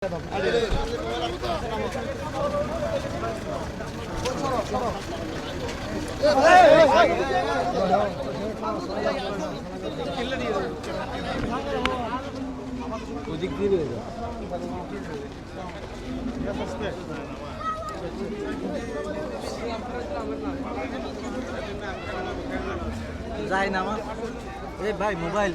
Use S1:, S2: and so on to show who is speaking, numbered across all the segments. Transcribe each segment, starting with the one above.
S1: ওদিক দিয়ে যাই না আমার এই ভাই মোবাইল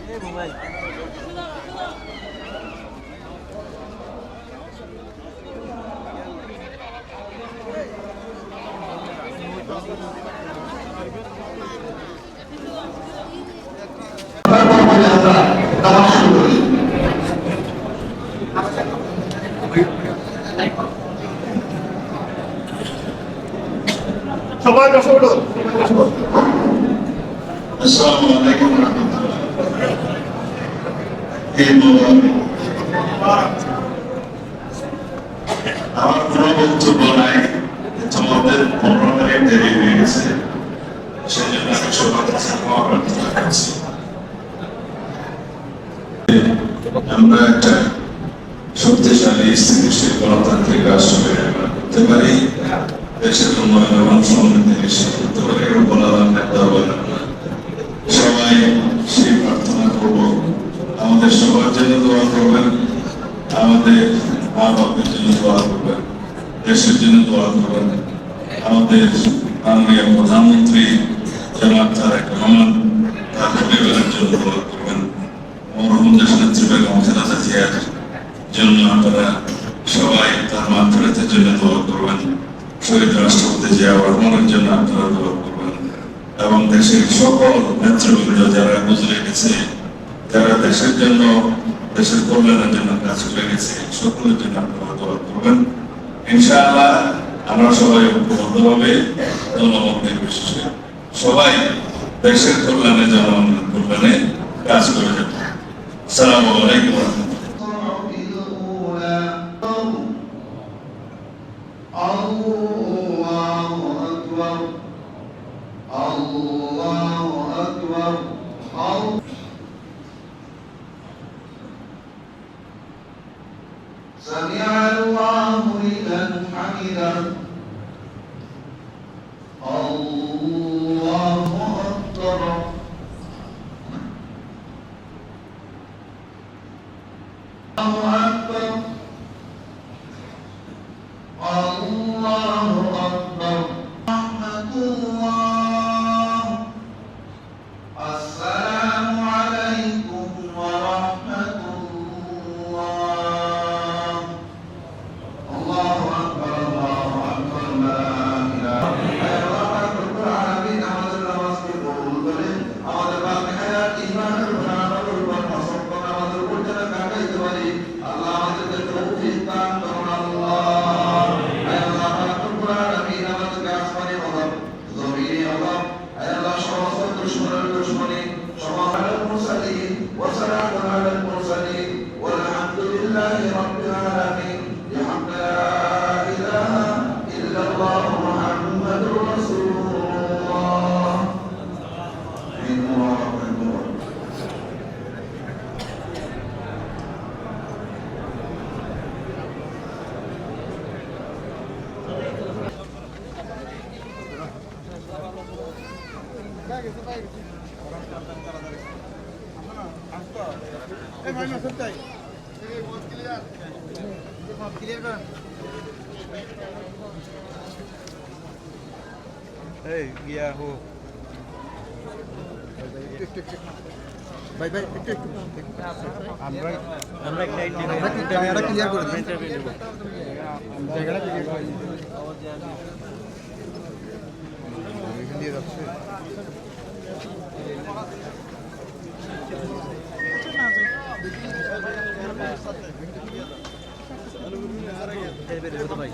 S2: সবাই বসে উঠো। আসসালামু আলাইকুম ওয়া রাহমাতুল্লাহ। আমার কোনো বক্তব্য নাই, তোমাদের 15 মিনিট দেরি হয়ে গেছে, সেই জন্য আমি সবার কাছে ক্ষমা প্রার্থনা করছি। আমরা একটা শক্তিশালী স্থিতিশীল গণতান্ত্রিক রাষ্ট্র করতে পারি, দেশের উন্নয়ন এবং সমৃদ্ধি নিশ্চিত করতে পারি, এবং বলার নেতা বলেন সবাই সেই প্রার্থনা করব। আমাদের সবার জন্য দোয়া করবেন, আমাদের মা বাবার জন্য দোয়া করবেন, দেশের জন্য দোয়া করবেন, আমাদের মাননীয় প্রধানমন্ত্রী জনাব তারেক রহমান তার পরিবারের জন্য দোয়া করবেন, মরহুম দেশনেত্রী বেগম খালেদা জিয়ার জন্য আপনারা সবাই তার মাগফিরাতের জন্য দোয়া করবেন, শহীদ রাষ্ট্রপতি জিয়াউর রহমানের জন্য আপনারা দোয়া করবেন, এবং দেশের সকল নেতৃবৃন্দ যারা গুজরে গেছে, যারা দেশের জন্য দেশের কল্যাণের জন্য কাজ করে গেছে, সকলের জন্য আপনারা দোয়া করবেন। ইনশাআল্লাহ আমরা সবাই ঐক্যবদ্ধভাবে জনমত নির্বিশেষে সবাই দেশের কল্যাণে জনগণের কল্যাণে কাজ করে যাব। আসসালামু আলাইকুম ওয়া রাহমাতুল্লাহ।
S3: سمع الله لمن حمده الله أكبر الله أكبر الله أكبر رحمة الله السلام عليكم ورحمة الله الله أكبر الله أكبر لا إله إلا الله رب العالمين আমাদের নামাজকে কবুল করেন আমাদের বাকি হায়াত ঈমান আমল والتصدق আমাদের উপর যেন কাটাইতে পারি আল্লাহ আমাদেরকে তৌফিক দান করুন আল্লাহ আল্লাহ রব العالمين আমাদেরকে আসমানি গজব জমিনি গজব আল্লাহ সমস্ত দুশমনের দুশমনি সমস্ত মুরসালিন ওয়া সালামুন আলাল মুরসালিন والحمد لله رب العالمين بحمد لا إله إلا الله محمد رسول الله
S1: এই গিয়া হো
S4: ভাই ভাই একটু
S1: আমরা
S4: জায়গাটা ক্লিয়ার করে দিন জায়গাটা ক্লিয়ার করে দিন এখান দিয়ে যাচ্ছে
S1: ভাই